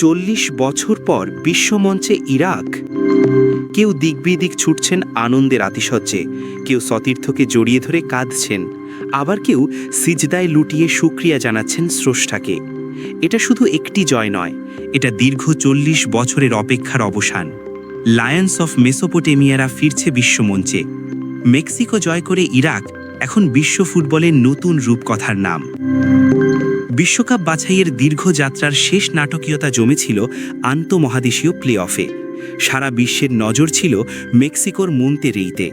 40 বছর পর বিশ্বমঞ্চে ইরাক। কেউ দিকবিদিক ছুটছেন আনন্দের আতিশয্যে, কেউ সতীর্থকে জড়িয়ে ধরে কাঁদছেন, আবার কেউ সিজদায় লুটিয়ে শুকরিয়া জানাচ্ছেন স্রষ্টাকে। এটা শুধু একটি জয় নয়, এটা দীর্ঘ 40 বছরের অপেক্ষার অবসান। লায়ন্স অফ মেসোপটেমিয়ারা ফিরছে বিশ্বমঞ্চে। মেক্সিকো জয় করে ইরাক এখন বিশ্ব ফুটবলের নতুন রূপকথার নাম। বিশ্বকাপ বাছাইয়ের দীর্ঘ যাত্রার শেষ নাটকীয়তা জমেছিল আন্তঃমহাদেশীয় প্লে অফে। সারা বিশ্বের নজর ছিল মেক্সিকোর মন্তেরেইতে,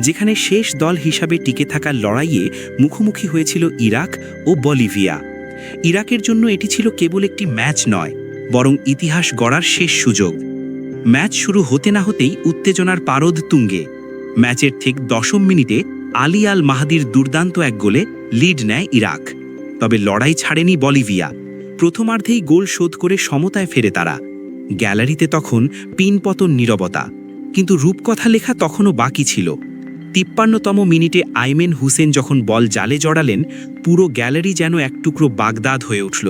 যেখানে শেষ দল হিসাবে টিকে থাকার লড়াইয়ে মুখোমুখি হয়েছিল ইরাক ও বলিভিয়া। ইরাকের জন্য এটি ছিল কেবল একটি ম্যাচ নয়, বরং ইতিহাস গড়ার শেষ সুযোগ। ম্যাচ শুরু হতে না হতেই উত্তেজনার পারদ তুঙ্গে। ম্যাচের ঠিক 10 মিনিটে আলী আল মাহদির দুর্দান্ত এক গোলে লিড নেয় ইরাক। তবে লড়াই ছাড়েনি বলিভিয়া। প্রথমার্ধেই গোল শোধ করে সমতায় ফেরে তারা। গ্যালারিতে তখন পিনপতন নীরবতা, কিন্তু রূপকথা লেখা তখনও বাকি ছিল। 53তম মিনিটে আইমেন হুসেন যখন বল জালে জড়ালেন, পুরো গ্যালারি যেন এক টুকরো বাগদাদ হয়ে উঠল।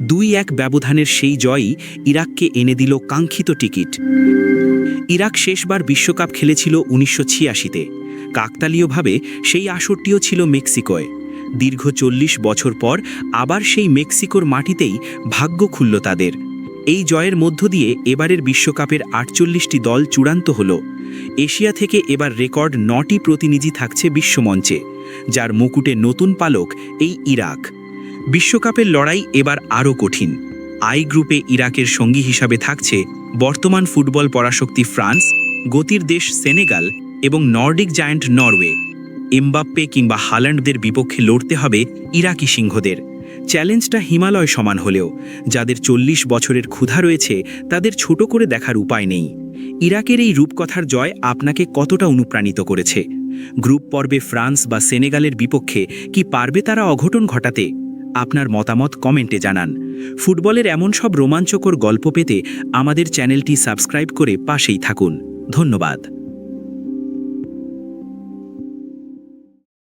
2-1 ব্যবধানের সেই জয়ই ইরাককে এনে দিল কাঙ্ক্ষিত টিকিট। ইরাক শেষবার বিশ্বকাপ খেলেছিল 1986-তে। কাকতালীয়ভাবে সেই আসরটিও ছিল মেক্সিকোয়। দীর্ঘ 40 বছর পর আবার সেই মেক্সিকোর মাটিতেই ভাগ্য খুলল তাদের। এই জয়ের মধ্য দিয়ে এবারের বিশ্বকাপের 48টি দল চূড়ান্ত হল। এশিয়া থেকে এবার রেকর্ড 9টি প্রতিনিধি থাকছে বিশ্বমঞ্চে, যার মুকুটে নতুন পালক এই ইরাক। বিশ্বকাপের লড়াই এবার আরও কঠিন। আই গ্রুপে ইরাকের সঙ্গী হিসাবে থাকছে বর্তমান ফুটবল পরাশক্তি ফ্রান্স, গতির দেশ সেনেগাল এবং নর্ডিক জায়ান্ট নরওয়ে। এমবাপ্পে কিংবা হাল্যান্ডদের বিপক্ষে লড়তে হবে ইরাকি সিংহদের। চ্যালেঞ্জটা হিমালয় সমান হলেও যাদের 40 বছরের ক্ষুধা রয়েছে তাদের ছোট করে দেখার উপায় নেই। ইরাকের এই রূপকথার জয় আপনাকে কতটা অনুপ্রাণিত করেছে? গ্রুপ পর্বে ফ্রান্স বা সেনেগালের বিপক্ষে কি পারবে তারা অঘটন ঘটাতে? আপনার মতামত কমেন্টে জানান। ফুটবলের এমন সব রোমাঞ্চকর গল্প পেতে আমাদের চ্যানেলটি সাবস্ক্রাইব করে পাশেই থাকুন। ধন্যবাদ।